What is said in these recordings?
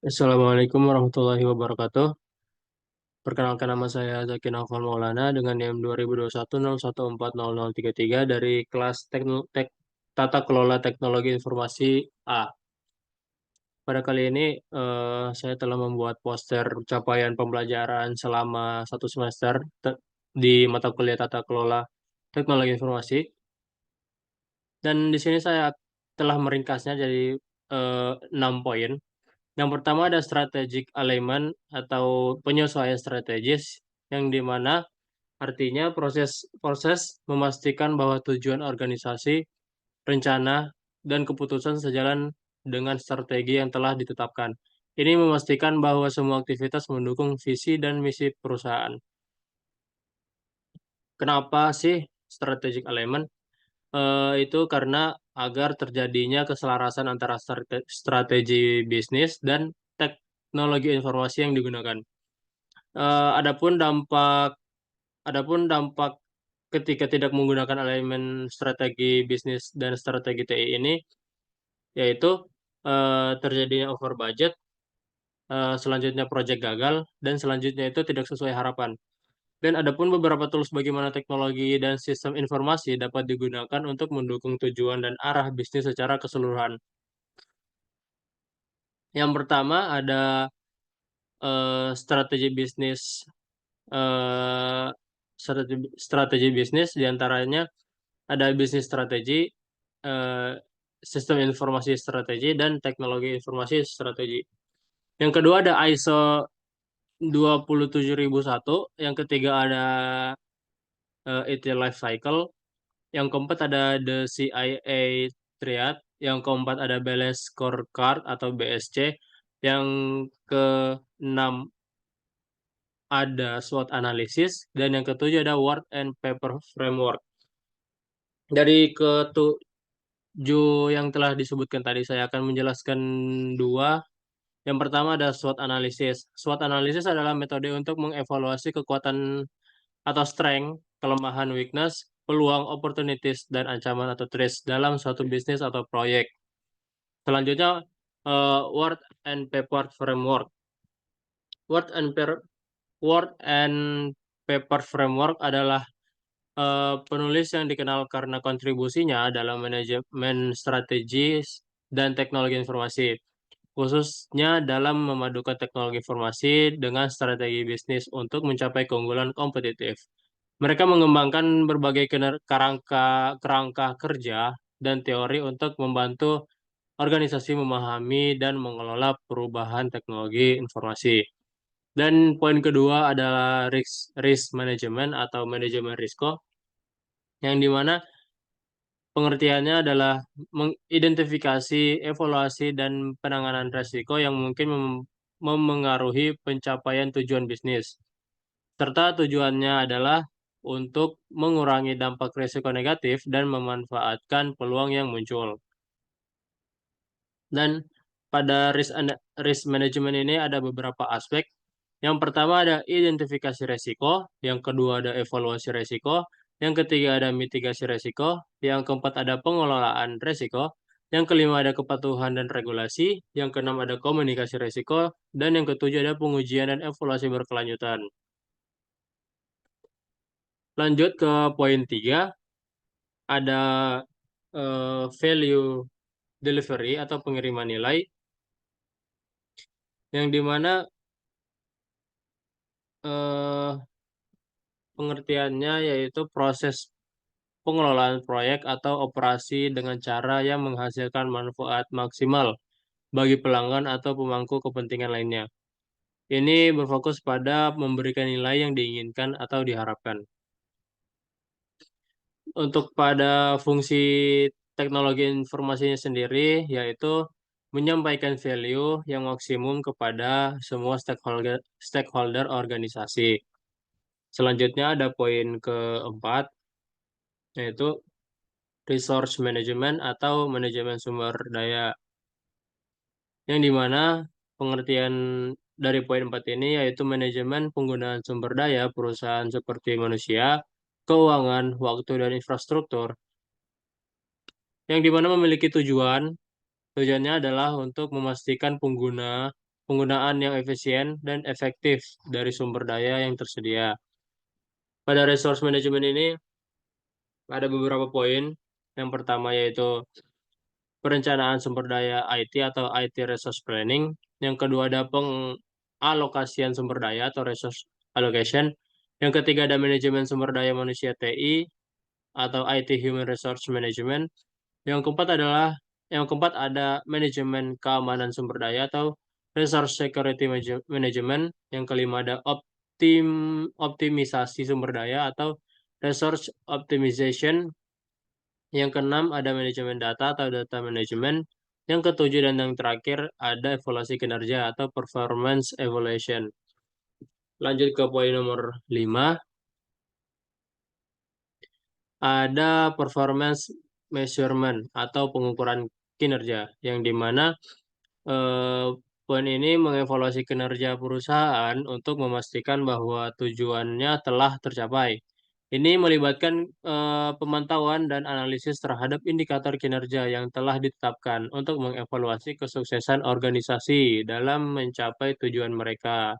Assalamualaikum warahmatullahi wabarakatuh. Perkenalkan nama saya Zaki Naufal Maulana dengan NIM 202101400033 dari kelas Tata Kelola Teknologi Informasi A. Pada kali ini saya telah membuat poster capaian pembelajaran selama satu semester di mata kuliah Tata Kelola Teknologi Informasi. Dan di sini saya telah meringkasnya jadi 6 poin. Yang pertama ada strategic alignment atau penyesuaian strategis yang dimana artinya proses memastikan bahwa tujuan organisasi, rencana, dan keputusan sejalan dengan strategi yang telah ditetapkan. Ini memastikan bahwa semua aktivitas mendukung visi dan misi perusahaan. Kenapa sih strategic alignment? Itu karena agar terjadinya keselarasan antara strategi bisnis dan teknologi informasi yang digunakan. Eh, adapun dampak adapun dampak ketika tidak menggunakan elemen strategi bisnis dan strategi TI ini yaitu terjadinya over budget, selanjutnya proyek gagal, dan selanjutnya itu tidak sesuai harapan. Dan adapun beberapa tools bagaimana teknologi dan sistem informasi dapat digunakan untuk mendukung tujuan dan arah bisnis secara keseluruhan. Yang pertama ada strategi bisnis, eh, strategi bisnis diantaranya ada bisnis strategi, eh, sistem informasi strategi, dan teknologi informasi strategi. Yang kedua ada ISO 27001, yang ketiga ada IT Life Cycle, yang keempat ada the CIA Triad, yang keempat ada Balance Scorecard atau BSC, yang keenam ada SWOT Analysis, dan yang ketujuh ada Word and Paper Framework. Dari ketujuh yang telah disebutkan tadi, saya akan menjelaskan dua. Yang pertama ada SWOT Analysis. SWOT Analysis adalah metode untuk mengevaluasi kekuatan atau strength, kelemahan, weakness, peluang, opportunities, dan ancaman atau threats dalam suatu bisnis atau proyek. Selanjutnya, Word and Paper Framework. Word and, Word and Paper Framework adalah penulis yang dikenal karena kontribusinya dalam manajemen strategis dan teknologi informasi, khususnya dalam memadukan teknologi informasi dengan strategi bisnis untuk mencapai keunggulan kompetitif. Mereka mengembangkan berbagai kerangka kerja dan teori untuk membantu organisasi memahami dan mengelola perubahan teknologi informasi. Dan poin kedua adalah risk management atau manajemen risiko, yang dimana pengertiannya adalah mengidentifikasi, evaluasi, dan penanganan risiko yang mungkin memengaruhi pencapaian tujuan bisnis. Serta tujuannya adalah untuk mengurangi dampak risiko negatif dan memanfaatkan peluang yang muncul. Dan pada risk management ini ada beberapa aspek. Yang pertama ada identifikasi risiko, yang kedua ada evaluasi risiko, yang ketiga ada mitigasi risiko, yang keempat ada pengelolaan risiko, yang kelima ada kepatuhan dan regulasi, yang keenam ada komunikasi risiko, dan yang ketujuh ada pengujian dan evaluasi berkelanjutan. Lanjut ke poin 3, ada value delivery atau pengiriman nilai, yang dimana eh, pengertiannya yaitu proses pengelolaan proyek atau operasi dengan cara yang menghasilkan manfaat maksimal bagi pelanggan atau pemangku kepentingan lainnya. Ini berfokus pada memberikan nilai yang diinginkan atau diharapkan. Untuk pada fungsi teknologi informasinya sendiri, yaitu menyampaikan value yang maksimum kepada semua stakeholder organisasi. Selanjutnya ada poin keempat, yaitu resource management atau manajemen sumber daya, yang dimana pengertian dari poin 4 ini yaitu manajemen penggunaan sumber daya perusahaan seperti manusia, keuangan, waktu, dan infrastruktur, yang dimana memiliki tujuannya adalah untuk memastikan pengguna penggunaan yang efisien dan efektif dari sumber daya yang tersedia. Pada resource management ini ada beberapa poin. Yang pertama yaitu perencanaan sumber daya IT atau IT resource planning. Yang kedua ada pengalokasian sumber daya atau resource allocation. Yang ketiga ada manajemen sumber daya manusia TI atau IT Human Resource Management. Yang keempat ada manajemen keamanan sumber daya atau Resource Security Management. Yang kelima ada optimisasi sumber daya atau Resource Optimization. Yang keenam ada manajemen data atau Data Management. Yang ketujuh dan yang terakhir ada evaluasi kinerja atau Performance Evaluation. Lanjut ke poin nomor 5. Ada performance measurement atau pengukuran kinerja yang dimana eh, poin ini mengevaluasi kinerja perusahaan untuk memastikan bahwa tujuannya telah tercapai. Ini melibatkan pemantauan dan analisis terhadap indikator kinerja yang telah ditetapkan untuk mengevaluasi kesuksesan organisasi dalam mencapai tujuan mereka.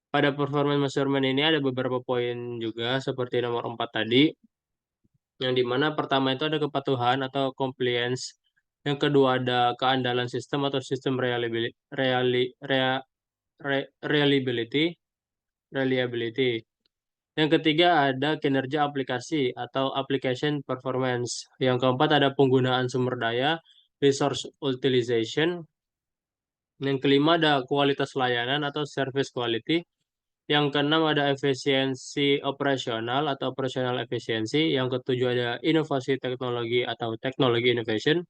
Pada performance measurement ini ada beberapa poin juga seperti nomor 4 tadi, yang dimana pertama itu ada kepatuhan atau compliance, yang kedua ada keandalan sistem atau sistem reliability, reliability. Yang ketiga ada kinerja aplikasi atau application performance. Yang keempat ada penggunaan sumber daya, resource utilization. Yang kelima ada kualitas layanan atau service quality. Yang keenam ada efisiensi operasional atau operational efficiency. Yang ketujuh ada inovasi teknologi atau technology innovation.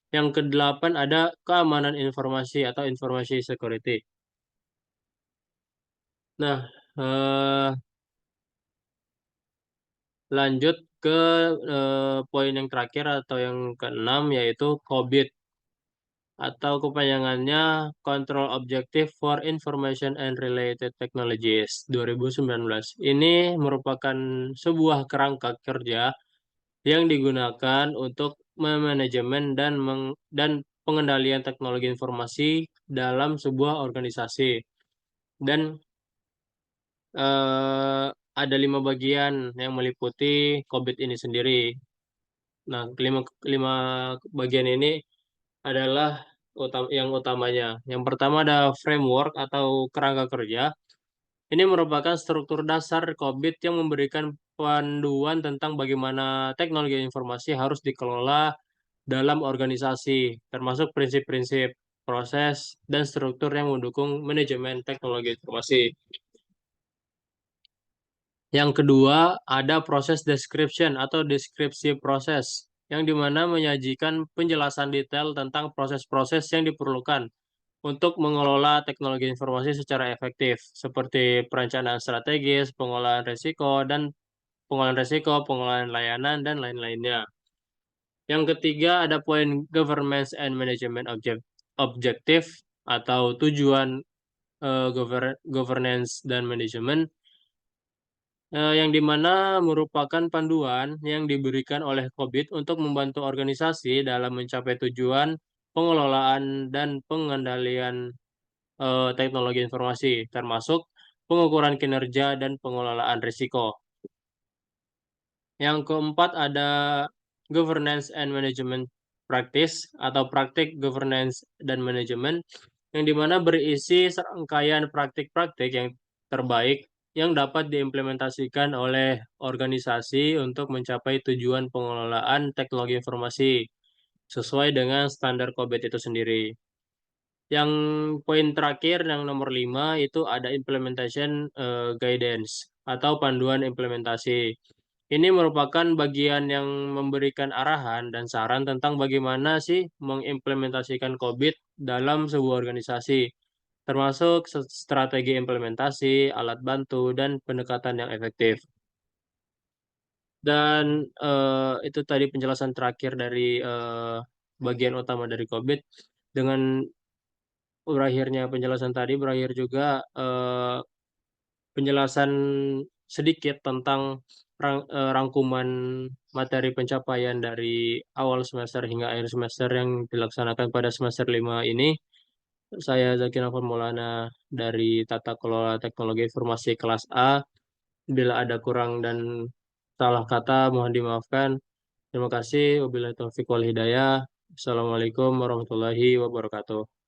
Yang kedelapan ada keamanan informasi atau informasi security. Nah, lanjut ke poin yang terakhir atau yang keenam yaitu COBIT atau kepanjangannya Control Objective for Information and Related Technologies 2019. Ini merupakan sebuah kerangka kerja yang digunakan untuk memanajemen dan pengendalian teknologi informasi dalam sebuah organisasi. Dan eh, ada 5 bagian yang meliputi COBIT ini sendiri. Nah, kelima bagian ini adalah yang utamanya. Yang pertama ada framework atau kerangka kerja. Ini merupakan struktur dasar COBIT yang memberikan panduan tentang bagaimana teknologi informasi harus dikelola dalam organisasi, termasuk prinsip-prinsip, proses, dan struktur yang mendukung manajemen teknologi informasi. Yang kedua, ada proses description atau deskripsi proses, yang dimana menyajikan penjelasan detail tentang proses-proses yang diperlukan untuk mengelola teknologi informasi secara efektif, seperti perencanaan strategis, pengolahan risiko, pengolahan layanan, dan lain-lainnya. Yang ketiga, ada poin governance and management objective atau tujuan governance dan manajemen, yang dimana merupakan panduan yang diberikan oleh COVID untuk membantu organisasi dalam mencapai tujuan pengelolaan dan pengendalian teknologi informasi, termasuk pengukuran kinerja dan pengelolaan risiko. Yang keempat ada governance and management practice atau praktik governance dan manajemen, yang dimana berisi serangkaian praktik-praktik yang terbaik yang dapat diimplementasikan oleh organisasi untuk mencapai tujuan pengelolaan teknologi informasi sesuai dengan standar COVID itu sendiri. Yang poin terakhir, yang nomor 5, itu ada implementation guidance atau panduan implementasi. Ini merupakan bagian yang memberikan arahan dan saran tentang bagaimana sih mengimplementasikan COVID dalam sebuah organisasi, termasuk strategi implementasi, alat bantu, dan pendekatan yang efektif. Dan itu tadi penjelasan terakhir dari bagian utama dari COVID. Dengan berakhirnya penjelasan tadi, berakhir juga penjelasan sedikit tentang rangkuman materi pencapaian dari awal semester hingga akhir semester yang dilaksanakan pada semester 5 ini. Saya Zaki Nafar Maulana dari Tata Kelola Teknologi Informasi kelas A. Bila ada kurang dan salah kata, mohon dimaafkan. Terima kasih. Wabillahi taufiq wal hidayah. Assalamualaikum warahmatullahi wabarakatuh.